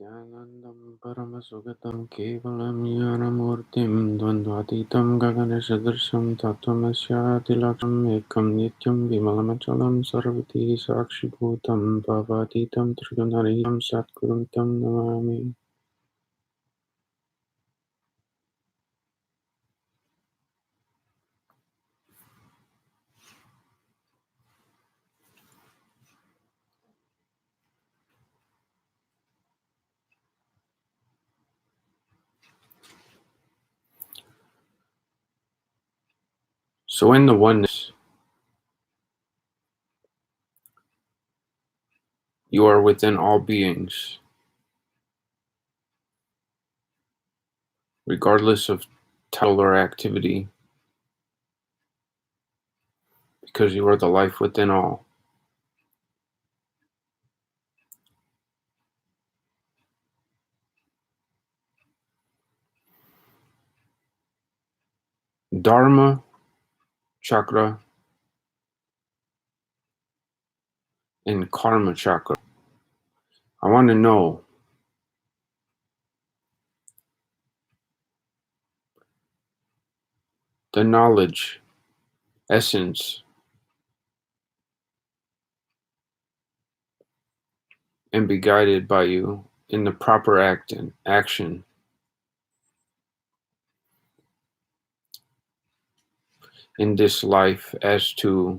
Nityanandam Paramasugatam Kevalam Jnanamurtim Dvandvatitam Gaganeshadrisham Tattvamasyatilaksham Ekam Nityam Vimalamachalam Sarvati Sakshibhutam Bhavatitam Trigunariham Satgurum Tam Namami. So in the oneness, you are within all beings, regardless of title or activity, because you are the life within all. Dharma, Chakra, and Karma Chakra. I want to know, the knowledge, essence, and be guided by you in the proper action in this life as to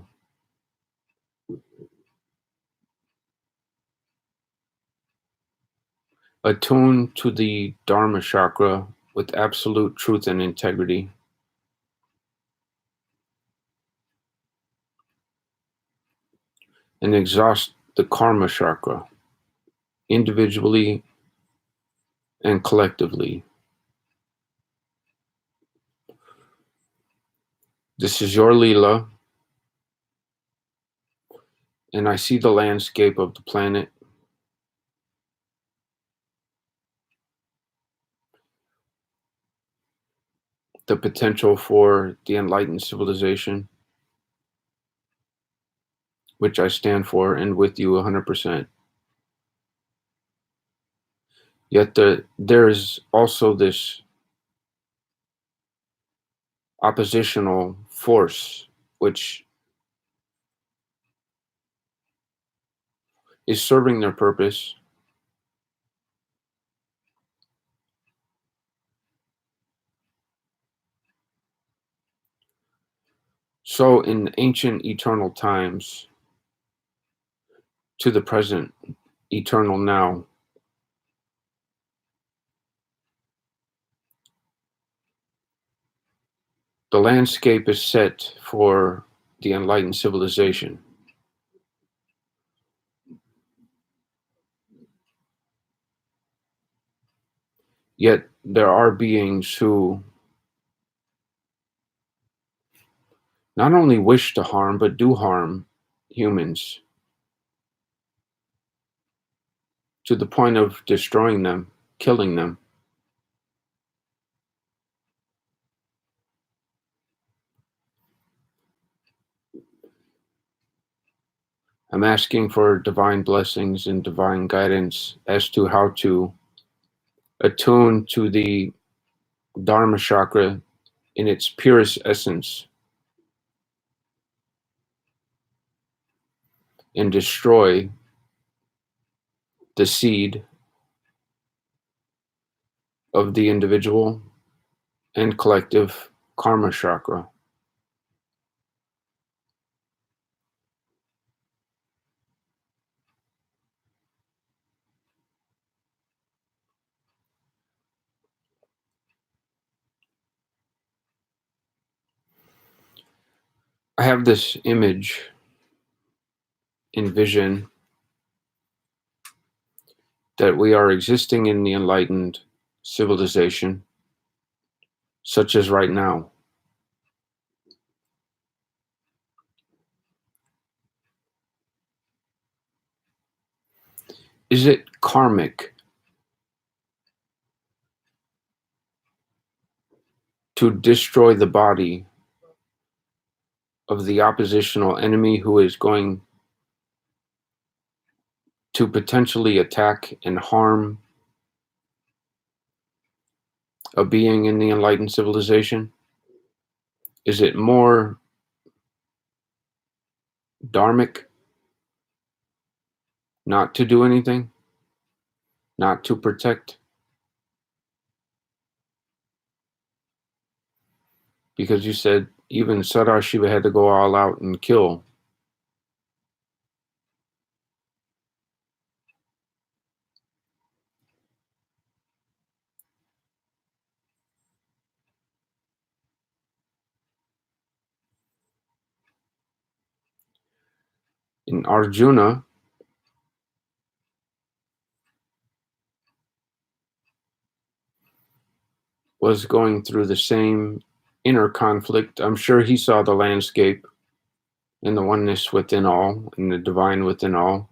attune to the Dharma chakra with absolute truth and integrity, and exhaust the Karma chakra individually and collectively. This is your Leela, and I see the landscape of the planet, the potential for the enlightened civilization, which I stand for and with you 100%. Yet there is also this oppositional force which is serving their purpose. So in ancient eternal times to the present eternal now, the landscape is set for the enlightened civilization. Yet there are beings who not only wish to harm, but do harm humans to the point of destroying them, killing them. I'm asking for divine blessings and divine guidance as to how to attune to the Dharma chakra in its purest essence and destroy the seed of the individual and collective karma chakra. I have this image in vision that we are existing in the enlightened civilization, such as right now. Is it karmic to destroy the body of the oppositional enemy who is going to potentially attack and harm a being in the enlightened civilization? Is it more dharmic not to do anything, not to protect? Because you said even Sadashiva had to go all out and kill. And Arjuna was going through the same inner conflict. I'm sure he saw the landscape and the oneness within all and the divine within all.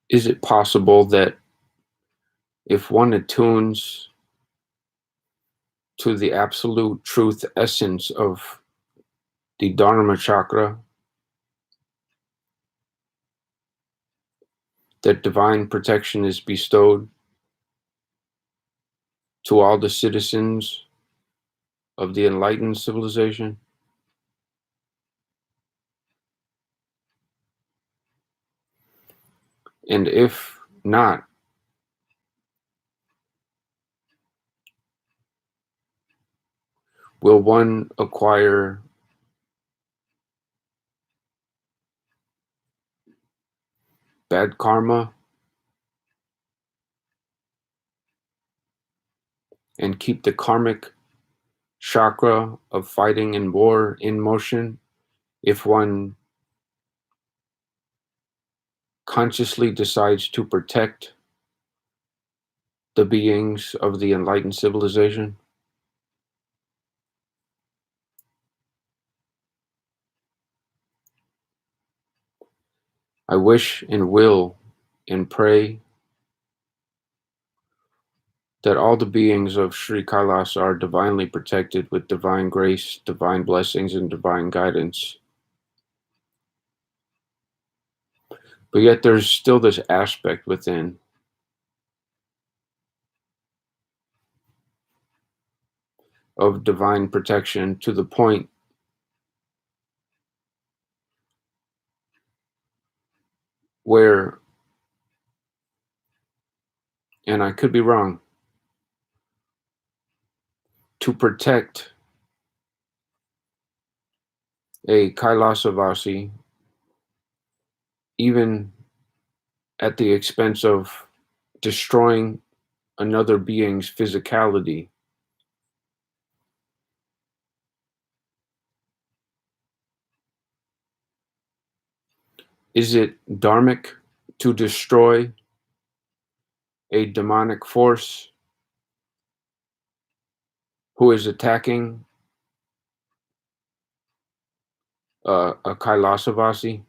Is it possible that if one attunes to the absolute truth essence of the Dharma Chakra, that divine protection is bestowed to all the citizens of the enlightened civilization? And if not, will one acquire bad karma and keep the karmic chakra of fighting and war in motion if one consciously decides to protect the beings of the enlightened civilization? I wish and will and pray that all the beings of Sri Kailas are divinely protected with divine grace, divine blessings, and divine guidance. But yet there's still this aspect within of divine protection to the point where, and I could be wrong, to protect a Kailasavasi, even at the expense of destroying another being's physicality, is it dharmic to destroy a demonic force who is attacking a Kailasavasi?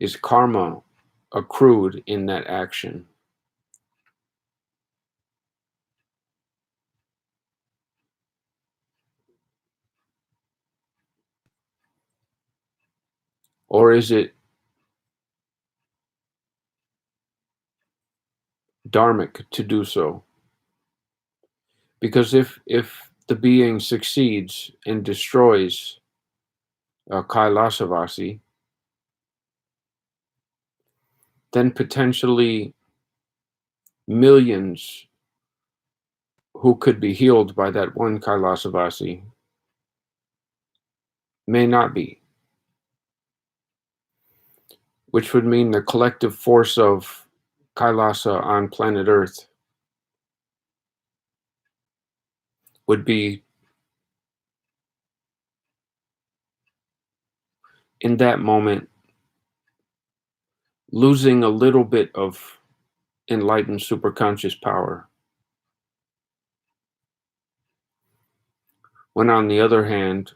Is karma accrued in that action? Or is it dharmic to do so? Because if the being succeeds and destroys Kailasavasi, then potentially millions who could be healed by that one Kailasavasi may not be, which would mean the collective force of Kailasa on planet Earth would be, in that moment, losing a little bit of enlightened superconscious power. When on the other hand,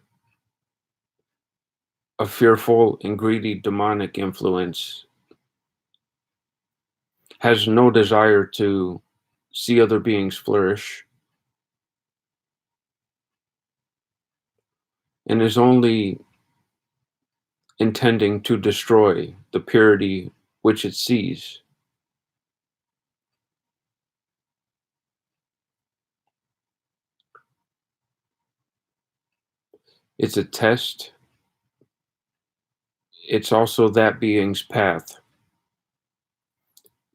a fearful and greedy demonic influence has no desire to see other beings flourish, and is only intending to destroy the purity which it sees. It's a test. It's also that being's path.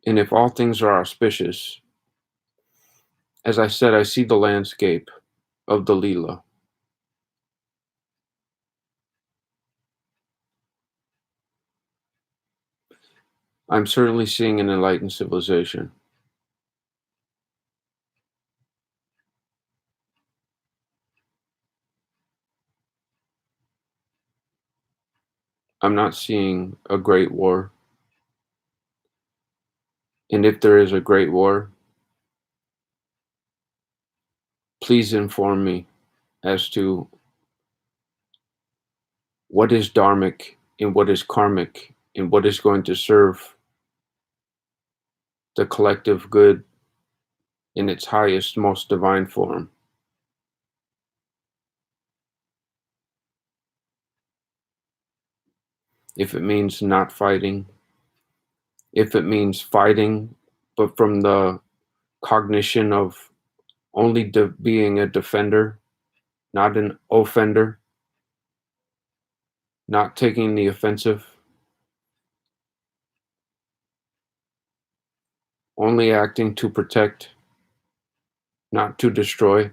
And if all things are auspicious, as I said, I see the landscape of the Leela. I'm certainly seeing an enlightened civilization. I'm not seeing a great war. And if there is a great war, please inform me as to what is dharmic and what is karmic and what is going to serve the collective good in its highest, most divine form. If it means not fighting, if it means fighting, but from the cognition of only being a defender, not an offender, not taking the offensive, only acting to protect, not to destroy.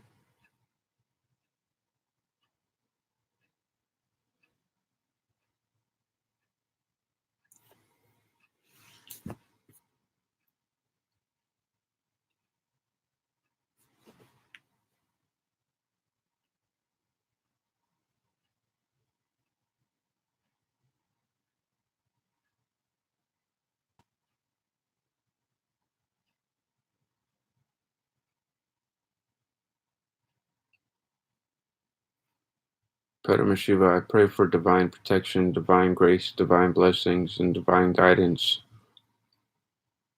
Paramashiva, I pray for divine protection, divine grace, divine blessings, and divine guidance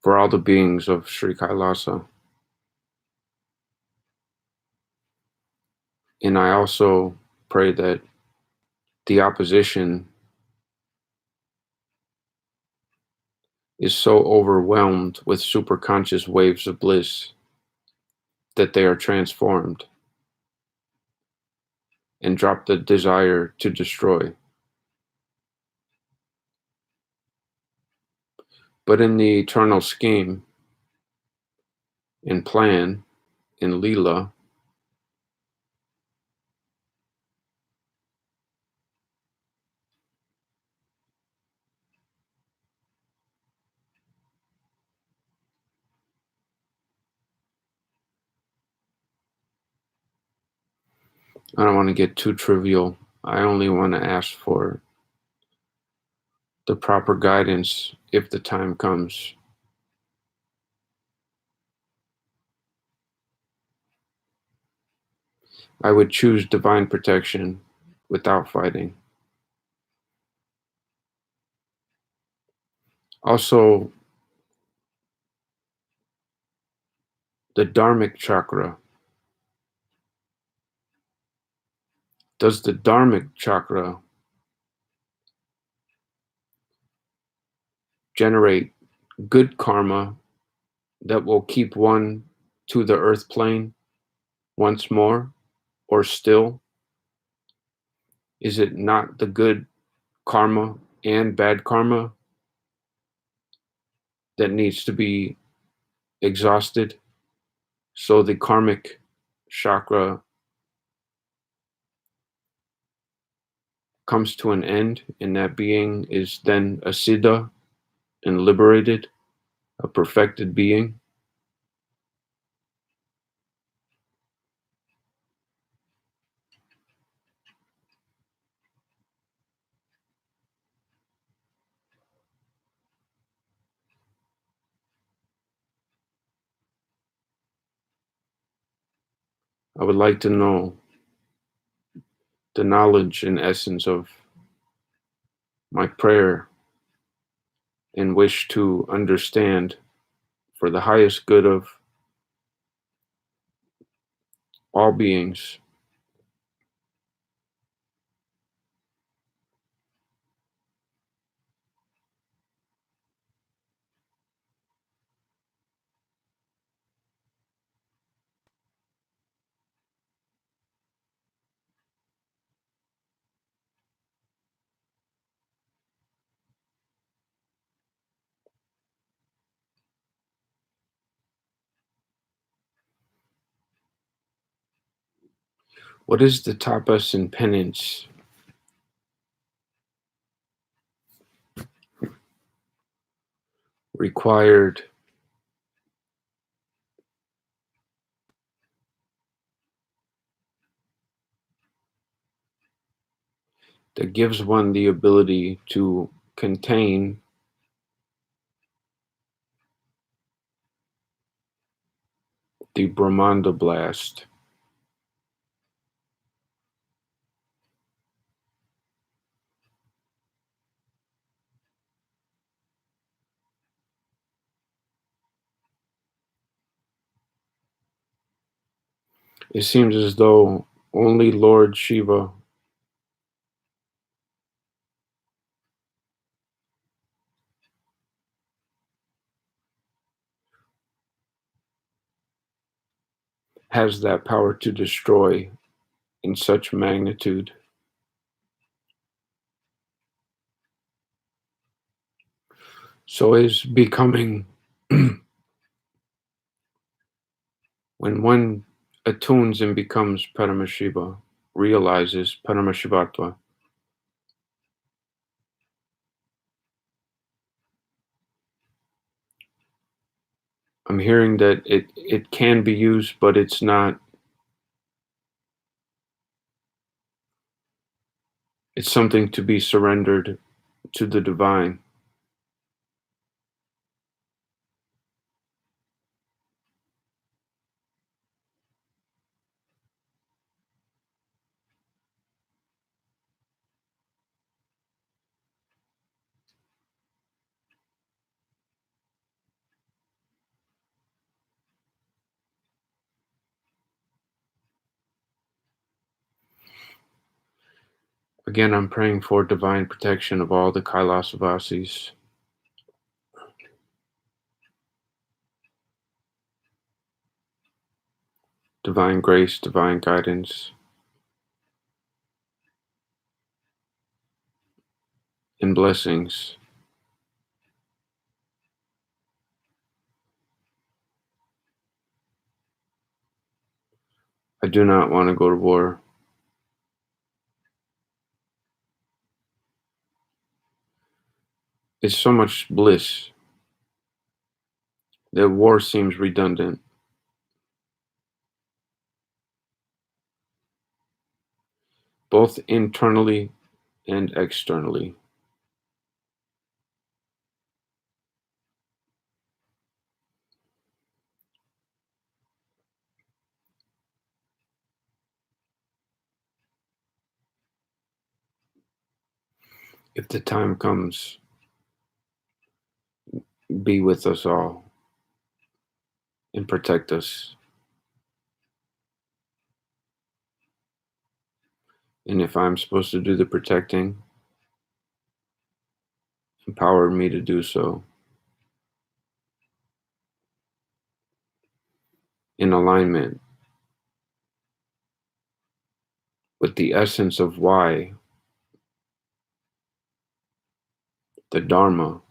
for all the beings of Sri Kailasa. And I also pray that the opposition is so overwhelmed with superconscious waves of bliss that they are transformed and drop the desire to destroy. But in the eternal scheme and plan in Leela, I don't want to get too trivial. I only want to ask for the proper guidance if the time comes. I would choose divine protection without fighting. Also, the dharmic chakra. Does the dharmic chakra generate good karma that will keep one to the earth plane once more, or still? Is it not the good karma and bad karma that needs to be exhausted so the karmic chakra comes to an end and that being is then a siddha and liberated, a perfected being? I would like to know the knowledge and essence of my prayer and wish to understand for the highest good of all beings. What is the tapas and penance required that gives one the ability to contain the Brahmanda blast? It seems as though only Lord Shiva has that power to destroy in such magnitude. So is becoming, when one attunes and becomes Paramashiva, realizes Paramashivatva, I'm hearing that it can be used, but it's not, it's something to be surrendered to the divine. Again, I'm praying for divine protection of all the Kailasavasis, divine grace, divine guidance, and blessings. I do not want to go to war. It's so much bliss that war seems redundant, both internally and externally. If the time comes, be with us all and protect us. And if I'm supposed to do the protecting, empower me to do so in alignment with the essence of why the dharma